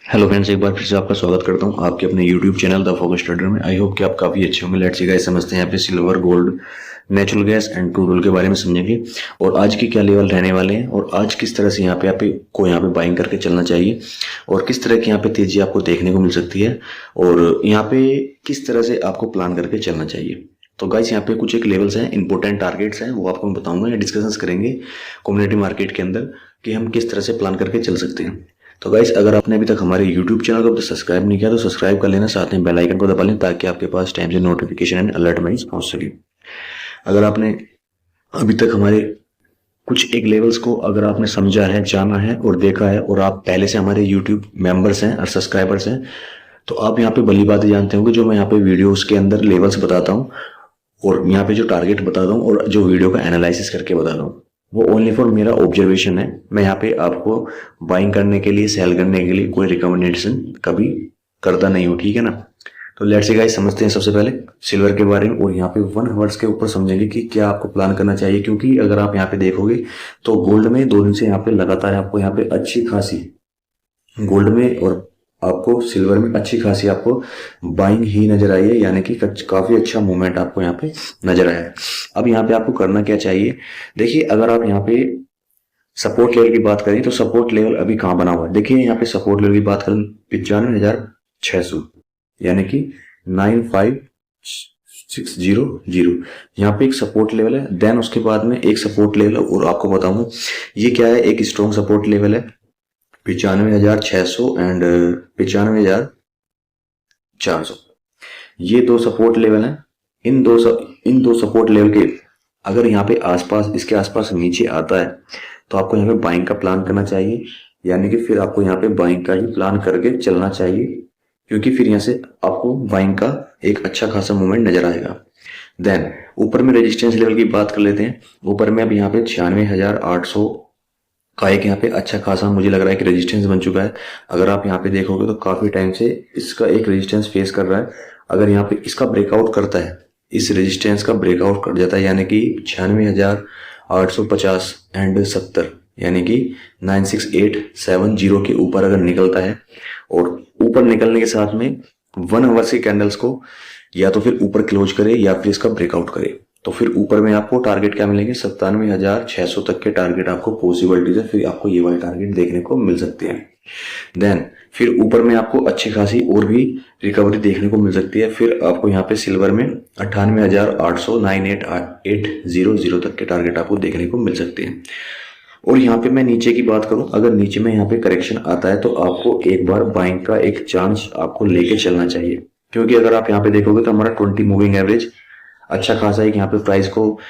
Hello friends, एक बार फिर से आपका स्वागत करता हूं आपके अपने YouTube channel the focus trader में। आई होप कि आप काफ़ी अच्छे होंगे। लेट्स सी गाइस, समझते हैं यहाँ पे silver, gold, natural gas and crude oil के बारे में समझेंगे और आज के क्या लेवल रहने वाले हैं और आज किस तरह से यहाँ पे बाइंग करके चलना चाहिए और किस तरह की यहाँ पे तेजी आपको देखने को मिल सकती है और यहाँ पे किस तरह से आपको प्लान करके चलना चाहिए। तो गाइस, यहाँ पे कुछ एक लेवल्स हैं, इंपॉर्टेंट टारगेट्स हैं, वो आपको मैं बताऊंगा या डिस्कशन करेंगे कम्युनिटी मार्केट के अंदर कि हम किस तरह से प्लान करके चल सकते हैं। तो गाइस, अगर आपने अभी तक हमारे YouTube चैनल को सब्सक्राइब नहीं किया तो सब्सक्राइब कर लेना, साथ में बेल आइकन को दबा लें ताकि आपके पास टाइम से नोटिफिकेशन एंड अलर्ट मेल्स पहुंच सके। अगर आपने अभी तक हमारे कुछ एक लेवल्स को अगर आपने समझा है, जाना है और देखा है और आप पहले से हमारे YouTube मेंबर्स हैं और सब्सक्राइबर्स हैं तो आप यहाँ पे भली बातें जानते होंगे। जो मैं यहाँ पे वीडियोस के अंदर लेवल्स बताता हूँ और यहाँ पे जो टारगेट बताता हूँ और जो वीडियो का एनालिसिस करके बताता हूँ वो ओनली फॉर मेरा ऑब्जर्वेशन है। मैं यहाँ पे आपको बाइंग करने के लिए, सेल करने के लिए कोई रिकमेंडेशन कभी करता नहीं हूँ, ठीक है ना। तो लेट्स सी गाइस, समझते हैं सबसे पहले सिल्वर के बारे में और यहाँ पे 1 आवर्स के ऊपर समझेंगे कि क्या आपको प्लान करना चाहिए। क्योंकि अगर आप यहाँ पे देखोगे तो गोल्ड में 2 दिन से यहाँ पे लगातार आपको यहाँ पे अच्छी खासी गोल्ड में और आपको सिल्वर में अच्छी खासी आपको बाइंग ही नजर आई है, यानी कि काफी अच्छा मूवमेंट आपको यहाँ पे नजर आया है। अब यहाँ पे आपको करना क्या चाहिए, देखिए अगर आप यहाँ पे सपोर्ट लेवल की बात करें तो सपोर्ट लेवल अभी कहाँ बना हुआ है। देखिए यहाँ पे सपोर्ट लेवल की बात करें 95,600 यानी कि 95,600 यहाँ पे एक सपोर्ट लेवल है। देन उसके बाद में एक सपोर्ट लेवल और आपको बताऊं ये क्या है, एक स्ट्रॉन्ग सपोर्ट लेवल है 95,600 एंड 95,400। ये 2 सपोर्ट लेवल हैं। इन दो सपोर्ट लेवल के अगर यहाँ पे आसपास, इसके आसपास नीचे आता है तो आपको यहाँ पे बाइंग का प्लान करना चाहिए, यानी कि फिर आपको यहाँ पे बाइंग का ही प्लान करके चलना चाहिए क्योंकि फिर यहाँ से आपको बाइंग का एक अच्छा खासा मूवमेंट नजर आएगा। देन ऊपर में रेजिस्टेंस लेवल की बात कर लेते हैं। ऊपर में अब यहाँ पे 96,800 का एक यहाँ पे अच्छा खासा मुझे लग रहा है कि रेजिस्टेंस बन चुका है। अगर आप यहाँ पे देखोगे तो काफी टाइम से इसका एक रेजिस्टेंस फेस कर रहा है। अगर यहाँ पे इसका ब्रेकआउट करता है, इस रेजिस्टेंस का ब्रेकआउट कर जाता है यानी कि 96,850 एंड 70 यानी कि 96,870 के ऊपर अगर निकलता है और ऊपर निकलने के साथ में 1 आवर्स के कैंडल्स को या तो फिर ऊपर क्लोज करे या फिर इसका ब्रेकआउट करे तो फिर ऊपर में आपको टारगेट क्या मिलेंगे, 97,600 तक के टारगेट आपको पॉसिबिलिटीज है, फिर आपको ये वाले टारगेट देखने को मिल सकते हैं। देन फिर ऊपर में आपको अच्छी खासी और भी रिकवरी देखने को मिल सकती है। फिर आपको यहाँ पे सिल्वर में 98,800 तक के टारगेट आपको देखने को मिल सकते हैं। और यहाँ पे मैं नीचे की बात करूं, अगर नीचे में यहाँ पे करेक्शन आता है तो आपको एक बार बाइंग का एक चांस आपको लेके चलना चाहिए। क्योंकि अगर आप यहाँ पे देखोगे तो हमारा 20 मूविंग एवरेज अच्छा खासा एक यहाँ पे प्राइस को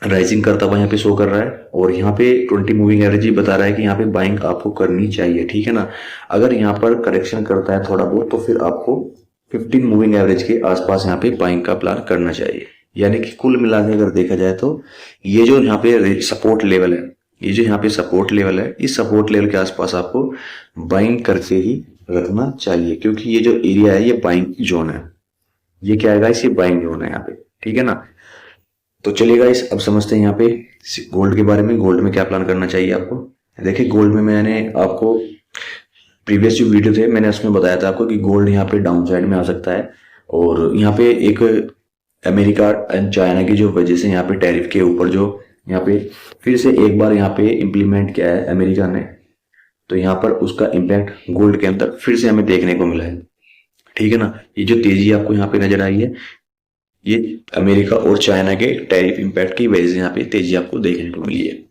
राइजिंग करता हुआ यहाँ पे शो कर रहा है और यहाँ पे 20 मूविंग एवरेज ही बता रहा है कि यहाँ पे बाइंग आपको करनी चाहिए, ठीक है ना। अगर यहाँ पर करेक्शन करता है थोड़ा बहुत तो फिर आपको 15 मूविंग एवरेज के आसपास यहाँ पे बाइंग का प्लान करना चाहिए। यानी कि कुल मिला के अगर देखा जाए तो ये जो यहाँ पे सपोर्ट लेवल है, ये जो यहाँ पे सपोर्ट लेवल है, इस सपोर्ट लेवल के आसपास आपको बाइंग करके ही रखना चाहिए क्योंकि ये जो एरिया है ये बाइंग जोन है। ये क्या है गाइस, ये बाइंग जोन है यहाँ पे, ठीक है ना। तो चलिए गाइस, अब समझते हैं यहाँ पे गोल्ड के बारे में। गोल्ड में क्या प्लान करना चाहिए आपको। देखिए गोल्ड में मैंने आपको प्रीवियस जो वीडियो थे मैंने उसमें बताया था आपको कि गोल्ड यहाँ पे डाउन साइड में आ सकता है और यहाँ पे एक अमेरिका एंड चाइना की जो वजह से यहाँ पे टैरिफ के ऊपर जो यहाँ पे फिर से एक बार यहाँ पे इम्प्लीमेंट किया है अमेरिका ने, तो यहाँ पर उसका इम्पैक्ट गोल्ड के अंदर फिर से हमें देखने को मिला है, ठीक है ना। ये जो तेजी आपको यहाँ पे नजर आई है ये अमेरिका और चाइना के टैरिफ इम्पैक्ट की वजह से यहाँ पे तेजी आपको देखने को मिली है।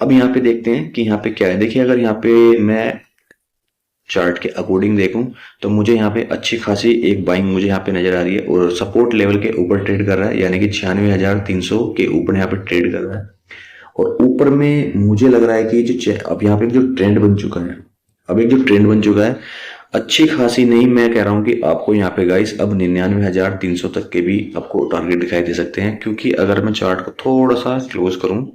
अब यहाँ पे देखते हैं कि यहाँ पे क्या है। देखिए अगर यहाँ पे मैं चार्ट के अकॉर्डिंग देखूं तो मुझे यहाँ पे अच्छी खासी एक बाइंग मुझे यहाँ पे नजर आ रही है और सपोर्ट लेवल के ऊपर ट्रेड कर रहा है यानी कि 96,300 के ऊपर यहाँ पे ट्रेड कर रहा है। और ऊपर में मुझे लग रहा है कि जो अब यहाँ पे जो ट्रेंड बन चुका है, अब एक जो ट्रेंड बन चुका है अच्छी खासी नहीं, मैं कह रहा हूं कि आपको यहाँ पे गाइस अब 99,300 तक के भी आपको टारगेट दिखाई दे सकते हैं। क्योंकि अगर मैं चार्ट को थोड़ा सा क्लोज करूं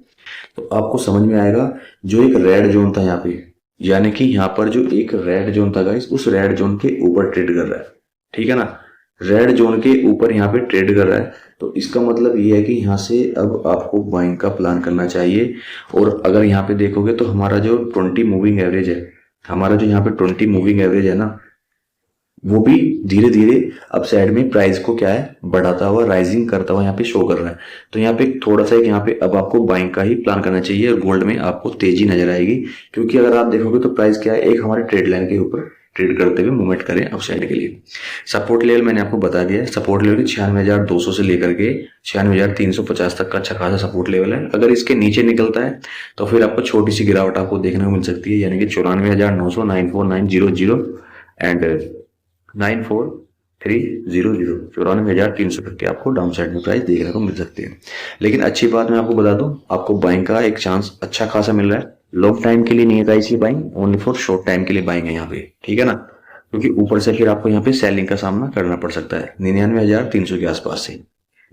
तो आपको समझ में आएगा जो एक रेड जोन था यहाँ पे, यानी कि यहाँ पर जो एक रेड जोन था गाइस उस रेड जोन के ऊपर ट्रेड कर रहा है, ठीक है ना। रेड जोन के ऊपर यहाँ पे ट्रेड कर रहा है तो इसका मतलब ये है कि यहाँ से अब आपको बाइंग का प्लान करना चाहिए। और अगर यहाँ पे देखोगे तो हमारा जो 20 मूविंग एवरेज है हमारा जो यहाँ पे 20 मूविंग एवरेज है ना, वो भी धीरे धीरे अब साइड में प्राइस को क्या है बढ़ाता हुआ, राइजिंग करता हुआ यहाँ पे शो कर रहा है। तो यहाँ पे थोड़ा सा एक यहाँ पे अब आपको बाइंग का ही प्लान करना चाहिए और गोल्ड में आपको तेजी नजर आएगी, क्योंकि अगर आप देखोगे तो प्राइस क्या है, एक हमारे ट्रेड लाइन के ऊपर ट्रेड करते हुए मूवमेंट करें अप साइड के लिए। सपोर्ट लेवल मैंने आपको बता दिया है, सपोर्ट लेवल 96,200 से लेकर के 96,350 तक का अच्छा खासा सपोर्ट लेवल है। अगर इसके नीचे निकलता है तो फिर आपको छोटी सी गिरावट आपको देखने को मिल सकती है, यानी कि 94,900, 94,900 एंड 94,300, 94,300 तक के आपको डाउन साइड में प्राइस देखने को मिल सकती है। लेकिन अच्छी बात मैं आपको बता दूं, आपको बाइंग का एक चांस अच्छा खासा मिल रहा है। लॉन्ग टाइम के लिए नहीं है गाइस ये buying, only for short time के लिए बाइंग है यहाँ पे, ठीक है ना, क्योंकि ऊपर से फिर आपको यहाँ पे सेलिंग का सामना करना पड़ सकता है 99,300 के आसपास से,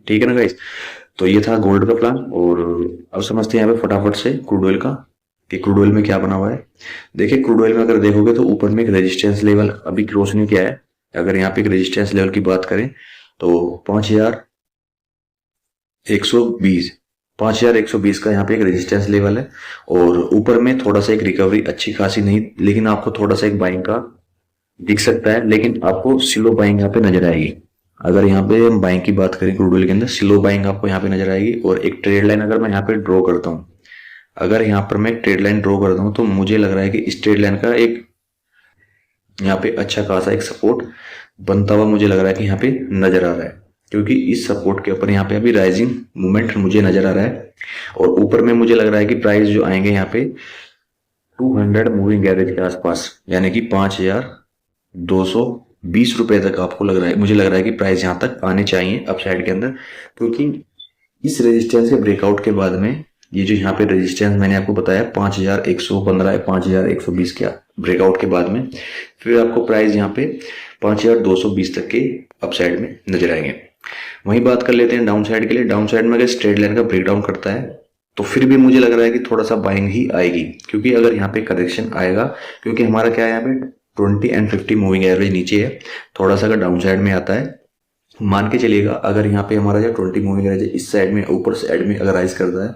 ठीक है ना गाइस। तो ये था गोल्ड का प्लान। और अब समझते हैं यहाँ पे फटाफट से क्रूड ऑयल का, कि क्रूड ऑयल में क्या बना हुआ है। देखिए क्रूड ऑयल में अगर देखोगे तो ऊपर में एक रेजिस्टेंस लेवल अभी क्रॉस नहीं किया है। अगर यहाँ पे एक रेजिस्टेंस लेवल की बात करें तो 5,120 का यहाँ पे एक रेजिस्टेंस लेवल है, और ऊपर में थोड़ा सा एक रिकवरी अच्छी खासी नहीं, लेकिन आपको थोड़ा सा एक बाइंग का दिख सकता है, लेकिन आपको स्लो बाइंग यहाँ पे नजर आएगी। अगर यहाँ पे हम बाइंग की बात करें क्रूड ऑयल के अंदर, स्लो बाइंग आपको यहाँ पे नजर आएगी। और एक ट्रेड लाइन अगर मैं यहाँ पे ड्रॉ करता हूँ, अगर यहाँ पर मैं एक ट्रेड लाइन ड्रॉ करता हूँ तो मुझे लग रहा है कि इस ट्रेड लाइन का एक यहाँ पे अच्छा खासा एक सपोर्ट बनता हुआ मुझे लग रहा है कि यहाँ पे नजर आ रहा है, क्योंकि इस सपोर्ट के ऊपर यहाँ पे अभी राइजिंग मूवमेंट मुझे नजर आ रहा है। और ऊपर में मुझे लग रहा है कि प्राइस जो आएंगे यहाँ पे 200 मूविंग एवरेज के आसपास, यानी कि 5,220 रुपए तक आपको लग रहा है, मुझे लग रहा है कि प्राइस यहाँ तक आने चाहिए अप साइड के अंदर, क्योंकि इस रेजिस्टेंस के ब्रेकआउट के बाद में ये जो यहाँ पे रेजिस्टेंस मैंने आपको बताया 5,115 5,120 का ब्रेकआउट के बाद में फिर आपको प्राइस यहाँ पे 5,220 तक के अप साइड में नजर आएंगे। वहीं बात कर लेते हैं डाउन साइड के लिए। डाउन साइड में अगर स्ट्रेट लाइन का ब्रेकडाउन करता है तो फिर भी मुझे लग रहा है कि थोड़ा सा बाइंग ही आएगी, क्योंकि अगर यहाँ पे करेक्शन आएगा, क्योंकि हमारा क्या है यहाँ पे 20 एंड 50 मूविंग एवरेज नीचे है, थोड़ा सा अगर डाउन साइड में आता है, मान के चलिएगा अगर यहाँ पे हमारा जो 20 मूविंग एवरेज इस साइड में ऊपर साइड में अगर राइज करता है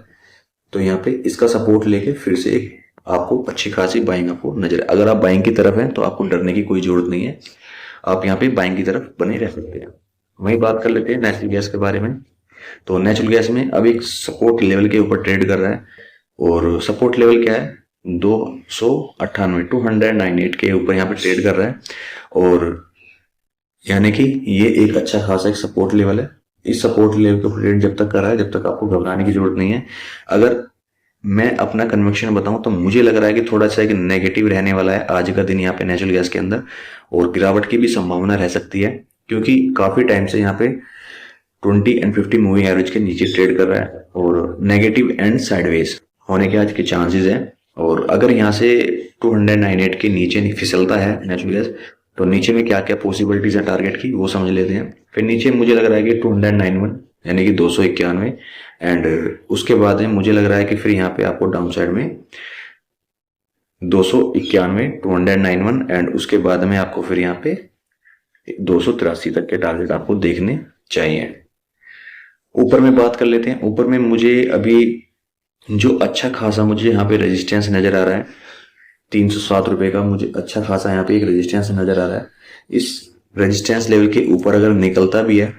तो यहाँ पे इसका सपोर्ट लेके फिर से एक आपको अच्छी खासी बाइंग आपको नजर, अगर आप बाइंग की तरफ हैं तो आपको डरने की कोई जरूरत नहीं है, आप यहाँ पे बाइंग की तरफ बने रह सकते हैं। वहीं बात कर लेते हैं नेचुरल गैस के बारे में। तो नेचुरल गैस में अब एक सपोर्ट लेवल के ऊपर ट्रेड कर रहा है, और सपोर्ट लेवल क्या है 298 के ऊपर यहाँ पे ट्रेड कर रहा है, और यानी कि ये एक अच्छा खासा एक सपोर्ट लेवल है। इस सपोर्ट लेवल के ऊपर ट्रेड जब तक कर रहा है जब तक आपको घबराने की जरूरत नहीं है। अगर मैं अपना कन्विक्शन बताऊं तो मुझे लग रहा है कि थोड़ा सा एक नेगेटिव रहने वाला है आज का दिन यहाँ पे नेचुरल गैस के अंदर, और गिरावट की भी संभावना रह सकती है, क्योंकि काफी टाइम से यहाँ पे 20 एंड 50 मूविंग एवरेज के नीचे ट्रेड कर रहा है, और नेगेटिव एंड साइडवेज होने के आज के चांसेस हैं। और अगर यहाँ से 298 के नीचे नहीं फिसलता है नेचुरल गैस, तो नीचे में क्या क्या पॉसिबिलिटीज है टारगेट की वो समझ लेते हैं। फिर नीचे मुझे लग रहा है कि 291 यानी कि 291, एंड उसके बाद में मुझे लग रहा है कि फिर यहाँ पे आपको डाउन साइड में 291 291, एंड उसके बाद में आपको फिर यहाँ पे 283 तक के टारगेट आपको देखने चाहिए। ऊपर में बात कर लेते हैं। ऊपर में मुझे अभी जो अच्छा खासा मुझे यहाँ पे रेजिस्टेंस नजर आ रहा है 307 रुपए का, मुझे अच्छा खासा यहाँ पे एक रेजिस्टेंस नजर आ रहा है। इस रेजिस्टेंस लेवल के ऊपर अगर निकलता भी है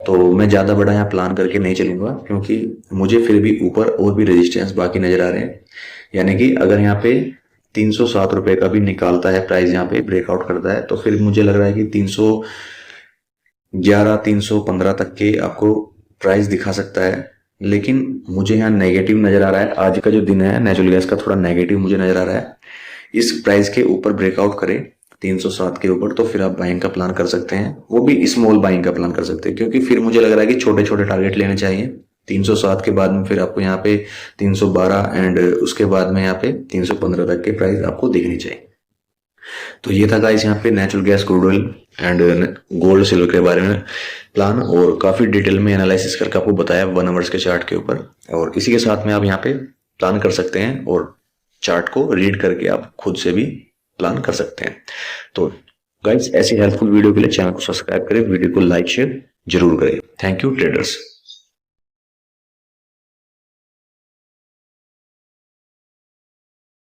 तो मैं ज्यादा बड़ा यहाँ प्लान करके नहीं चलूंगा, क्योंकि मुझे फिर भी ऊपर और भी रेजिस्टेंस बाकी नजर आ रहे हैं। यानी कि अगर यहाँ पे 307 रुपए का भी निकालता है प्राइस, यहाँ पे ब्रेकआउट करता है, तो फिर मुझे लग रहा है कि 311 315 तक के आपको प्राइस दिखा सकता है। लेकिन मुझे यहाँ नेगेटिव नजर आ रहा है, आज का जो दिन है नेचुरल गैस का थोड़ा नेगेटिव मुझे नजर आ रहा है। इस प्राइस के ऊपर ब्रेकआउट करे 307 के ऊपर तो फिर आप बाइंग का प्लान कर सकते हैं, वो भी स्मॉल बाइंग का प्लान कर सकते हैं, क्योंकि फिर मुझे लग रहा है कि छोटे छोटे टारगेट लेने चाहिए। 307 के बाद में फिर आपको यहाँ पे 312 एंड उसके बाद में यहाँ पे 315 तक के प्राइस आपको देखनी चाहिए। तो ये था गाइस यहाँ पे natural gas, crude oil and gold silver के बारे में प्लान, और काफी डिटेल में एनालिसिस करके आपको बताया 1 आवर्स के चार्ट के ऊपर। और इसी के साथ में आप यहाँ पे प्लान कर सकते हैं, और चार्ट को रीड करके आप खुद से भी प्लान कर सकते हैं। तो गाइस ऐसी हेल्पफुल वीडियो के लिए चैनल को सब्सक्राइब करें, वीडियो को लाइक शेयर जरूर करें। Thank you traders.